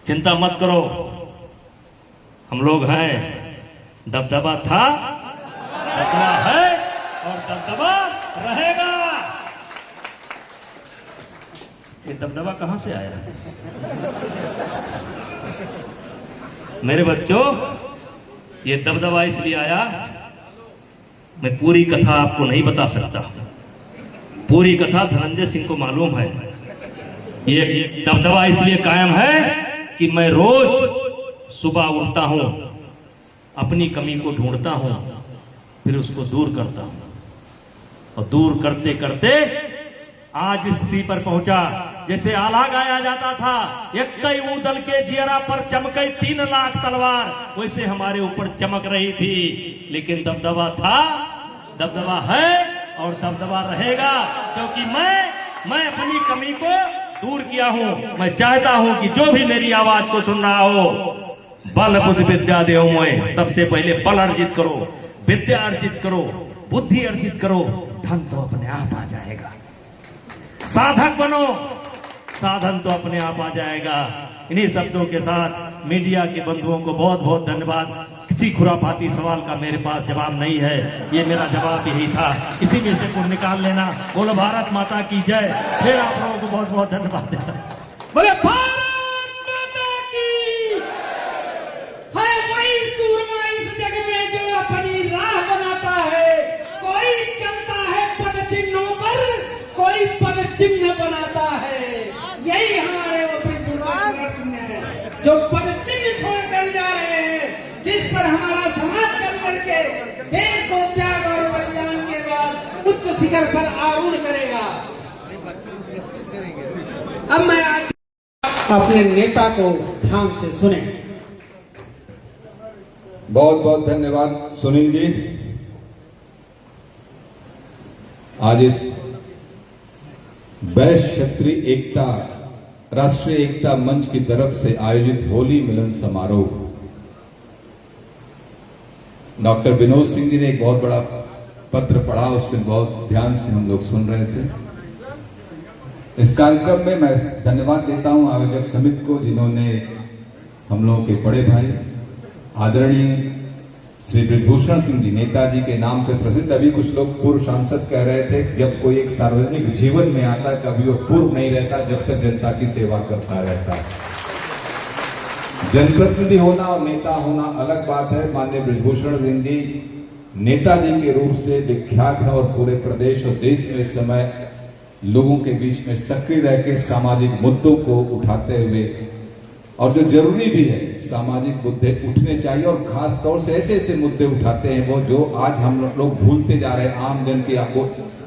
चिंता मत करो, हम लोग हैं। दबदबा था, दबदबा है और दबदबा रहेगा। ये दबदबा कहां से आया? मेरे बच्चों, ये दबदबा इसलिए आया, मैं पूरी कथा आपको नहीं बता सकता। पूरी कथा धनंजय सिंह को मालूम है। ये दबदबा इसलिए कायम है कि मैं रोज सुबह उठता हूं, अपनी कमी को ढूंढता हूं, फिर उसको दूर करता हूं, और दूर करते करते आज इस स्थिति पर पहुंचा। जैसे आला गाया जाता था, एक कई ऊदल के जियरा पर चमकई 3 लाख तलवार, वैसे हमारे ऊपर चमक रही थी। लेकिन दबदबा था, दबदबा है और दबदबा रहेगा, क्योंकि मैं अपनी कमी को दूर किया हूं। मैं चाहता हूं कि जो भी मेरी आवाज को सुन रहा हो, बल बुद्धि विद्या देव मैं, सबसे पहले बल अर्जित करो, विद्या अर्जित करो, बुद्धि अर्जित करो, धन तो अपने आप आ जाएगा। साधक बनो, साधन तो अपने आप आ जाएगा। इन्हीं शब्दों के साथ मीडिया के बंधुओं को बहुत बहुत धन्यवाद। किसी खुराफाती सवाल का मेरे पास जवाब नहीं है, ये मेरा जवाब यही था, इसी में से कुछ निकाल लेना। बोलो भारत माता की जय। फिर आप लोगों को बहुत बहुत धन्यवाद देता हूं। बोले भारत माता की। है वही सूरमा इस जग में जो अपनी राह बनाता है। कोई चलता है पद चिन्हों पर, कोई पद चिन्ह बनाता है। यही हमारे है, जो पद चिन्ह छोड़कर जा रहे हैं, जिस पर हमारा समाज चल करके देश को त्याग और बलिदान के बाद उच्च शिखर पर आरूढ़ करेगा। अब मैं अपने नेता को ध्यान से सुने। बहुत बहुत धन्यवाद सुनील जी। आज इस वैश्य क्षत्रिय एकता राष्ट्रीय एकता मंच की तरफ से आयोजित होली मिलन समारोह, डॉक्टर विनोद सिंह जी ने एक बहुत बड़ा पत्र पढ़ा, उसमें बहुत ध्यान से हम लोग सुन रहे थे। इस कार्यक्रम में मैं धन्यवाद देता हूं आयोजक समिति को, जिन्होंने हम लोगों के बड़े भाई आदरणीय श्री ब्रजभूषण सिंह जी, नेताजी के नाम से प्रसिद्ध। अभी कुछ लोग पूर्व सांसद कह रहे थे, जब कोई एक सार्वजनिक जीवन में आता है कभी वो पूर्व नहीं रहता जब तक जनता की सेवा करता रहता है। जनप्रतिनिधि होना और नेता होना अलग बात है। माननीय ब्रजभूषण सिंह जी नेताजी के रूप से विख्यात है और पूरे प्रदेश और देश में इस समय लोगों के बीच में सक्रिय रह के सामाजिक मुद्दों को उठाते हुए, और जो जरूरी भी है, सामाजिक मुद्दे उठने चाहिए, और खास तौर से ऐसे ऐसे मुद्दे उठाते हैं वो जो आज हम लोग भूलते जा रहे हैं। आम जन की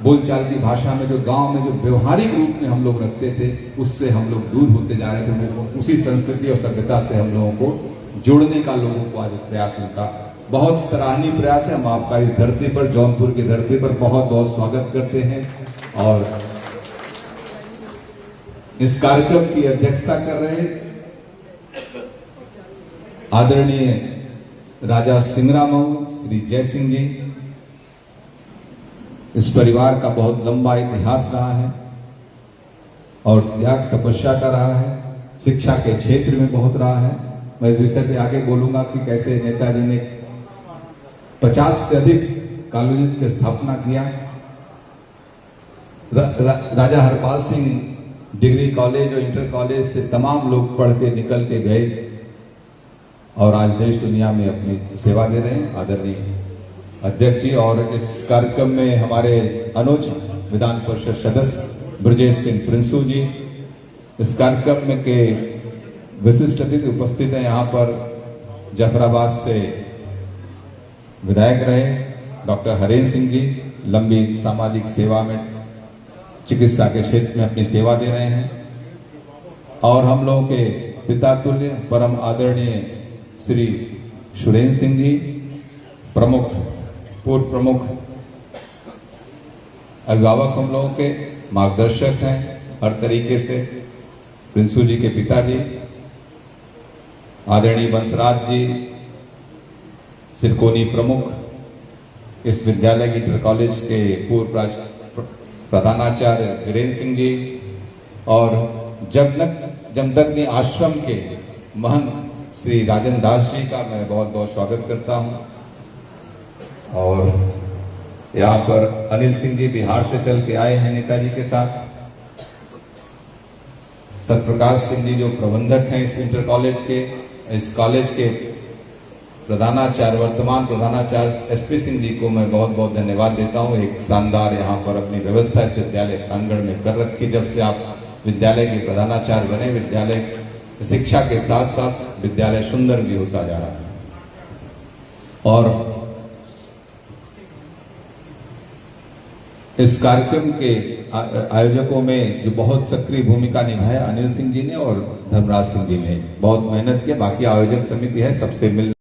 बोलचाल की भाषा में जो गांव में जो व्यवहारिक रूप में हम लोग रखते थे, उससे हम लोग दूर होते जा रहे थे। वो उसी संस्कृति और सभ्यता से हम लोगों को जोड़ने का लोगों को आज प्रयास उनका बहुत सराहनीय प्रयास है। हम आपका इस धरती पर, जौनपुर की धरती पर बहुत बहुत स्वागत करते हैं। और इस कार्यक्रम की अध्यक्षता कर रहे आदरणीय राजा सिंगरामऊ श्री जय सिंह जी। इस परिवार का बहुत लंबा इतिहास रहा है और त्याग तपस्या का रहा है, शिक्षा के क्षेत्र में बहुत रहा है। मैं इस विषय पे आगे बोलूंगा कि कैसे नेताजी ने 50 से अधिक कॉलेज की स्थापना किया। राजा हरपाल सिंह डिग्री कॉलेज और इंटर कॉलेज से तमाम लोग पढ़ के निकल के गए और आज देश दुनिया में अपनी सेवा दे रहे हैं। आदरणीय अध्यक्ष जी, और इस कार्यक्रम में हमारे अनुज विधान परिषद सदस्य ब्रजेश सिंह प्रिंसू जी इस कार्यक्रम में के विशिष्ट अतिथि उपस्थित हैं। यहाँ पर जफराबाद से विधायक रहे डॉक्टर हरेंद्र सिंह जी, लंबी सामाजिक सेवा में चिकित्सा के क्षेत्र में अपनी सेवा दे रहे हैं। और हम लोगों के पिता तुल्य परम आदरणीय श्री सुरेंद्र सिंह जी, प्रमुख पूर्व प्रमुख अभिभावक, हम लोगों के मार्गदर्शक हैं हर तरीके से। प्रिंसू जी के पिताजी आदरणीय बंसराज जी, सिरकोनी प्रमुख, इस विद्यालय की इंटर कॉलेज के पूर्व प्रधानाचार्य धीरेन्द्र सिंह जी, और जमदग्नि आश्रम के महंत श्री राजन दास जी का मैं बहुत बहुत स्वागत करता हूं। और यहाँ पर अनिल सिंह जी बिहार से चल के आए हैं नेताजी के साथ। सतप्रकाश सिंह जी जो प्रबंधक हैं इस इंटर कॉलेज के, इस कॉलेज के प्रधानाचार्य, वर्तमान प्रधानाचार्य एसपी सिंह जी को मैं बहुत बहुत धन्यवाद देता हूं। एक शानदार यहाँ पर अपनी व्यवस्था इस विद्यालय प्रांगण में कर रखी। जब से आप विद्यालय के प्रधानाचार्य बने, विद्यालय शिक्षा के साथ साथ विद्यालय सुंदर भी होता जा रहा है। और इस कार्यक्रम के आयोजकों में जो बहुत सक्रिय भूमिका निभाया अनिल सिंह जी ने और धर्मराज सिंह जी ने बहुत मेहनत की। बाकी आयोजक समिति है, सबसे मिल